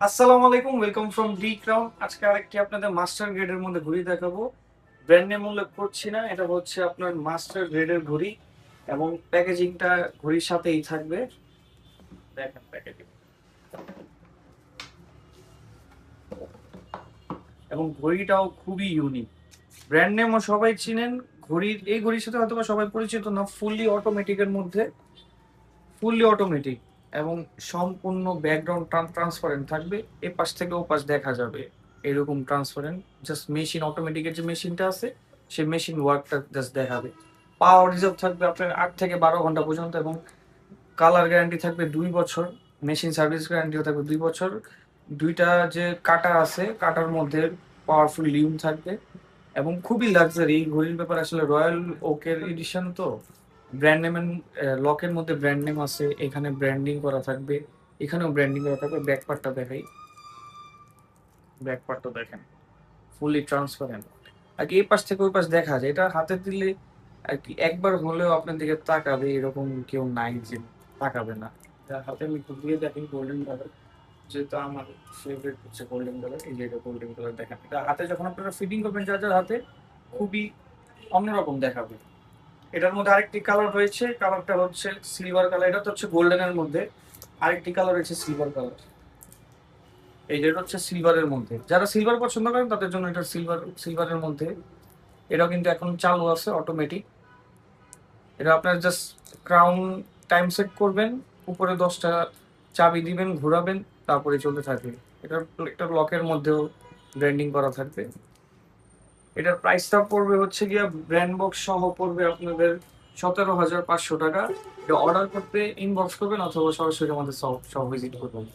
আসসালামু আলাইকুম, welcome from D crown. আজকে আরেকটি আপনাদের মাস্টার গ্রেডের মধ্যে ঘড়ি দেখাবো। ব্র্যান্ড নেম উল্লেখ করছি না, এটা হচ্ছে আপনার মাস্টার গ্রেডের ঘড়ি এবং প্যাকেজিংটা ঘড়ির সাথেই থাকবে। দেখেন প্যাকেজিং, এবং ঘড়িটাও খুবই ইউনিক। ব্র্যান্ড নেমও সবাই চিনেন। এই ঘড়ির সাথে হয়তো বা সবাই পরিচিত না। ফুললি মধ্যে ফুললি অটোমেটিক এবং সম্পূর্ণ ব্যাকগ্রাউন্ড ট্রান্সপারেন্ট থাকবে। এ পাশ থেকে ও পাশ দেখা যাবে এরকম ট্রান্সপারেন্ট। জাস্ট মেশিন অটোমেটিকের যে মেশিনটা আছে সেই মেশিন ওয়ার্কটা জাস্ট দেখাবে। পাওয়ার রিজার্ভ থাকবে আপনার 8 থেকে 12 ঘন্টা পর্যন্ত, এবং কালার গ্যারান্টি থাকবে 2 বছর। মেশিন সার্ভিস গ্যারান্টিও থাকবে 2 বছর। দুইটা যে কাটা আছে কাটার মধ্যে পাওয়ারফুল লিউম থাকবে এবং খুবই লাক্সারি। ঘড়ির ব্যাপার আসলে রয়্যাল ওকের এডিশন তো ব্র্যান্ড নেমের লকের মধ্যে ব্র্যান্ড নেম আছে, এখানে ব্র্যান্ডিং করা থাকবে, এখানেও ব্র্যান্ডিং করা থাকবে। ব্যাক পার্টটা দেখাই, ব্যাক পার্টটা দেখেন ফুললি ট্রান্সপারেন্ট। আর কি এই পাশ থেকে ওই পাশ দেখা যায়, এটা হাতে দিলে আর কি একবার হলেও আপনার দিকে তাকাবে, এরকম কেউ নাই যে তাকাবে না। এটা হাতে আমি একটু দিয়ে দেখি গোল্ডেন কালার, যেহেতু আমার ফেভারিট হচ্ছে গোল্ডেন কালার। এই যে এটা গোল্ডেন কালার দেখেন, এটা হাতে যখন আপনারা ফিটিং করবেন যার যার হাতে খুবই অন্যরকম দেখাবে। এটার মধ্যে আরেকটি কালার রয়েছে, কালারটা হচ্ছে সিলভার কালার। এটা তো হচ্ছে গোল্ডেনের মধ্যে, আরেকটি কালার হচ্ছে সিলভার কালার। এই যেটা হচ্ছে সিলভারের মধ্যে, যারা সিলভার পছন্দ করেন তাদের জন্য এটা সিলভারের মধ্যে। এটাও কিন্তু এখন চালু আছে অটোমেটিক। এটা আপনার জাস্ট ক্রাউন টাইম সেট করবেন, উপরে 10টা চাবি দিবেন, ঘোরাবেন, তারপরে চলতে থাকবে। এটার একটা লকের মধ্যেও ব্র্যান্ডিং করা থাকবে। এটার প্রাইসটা পড়বে হচ্ছে গিয়া ব্র্যান্ড বক্স সহ পড়বে আপনাদের 17,500 টাকা। এটা অর্ডার করতে ইনবক্স করবেন অথবা সরাসরি আমাদের শপ ভিজিট করবেন।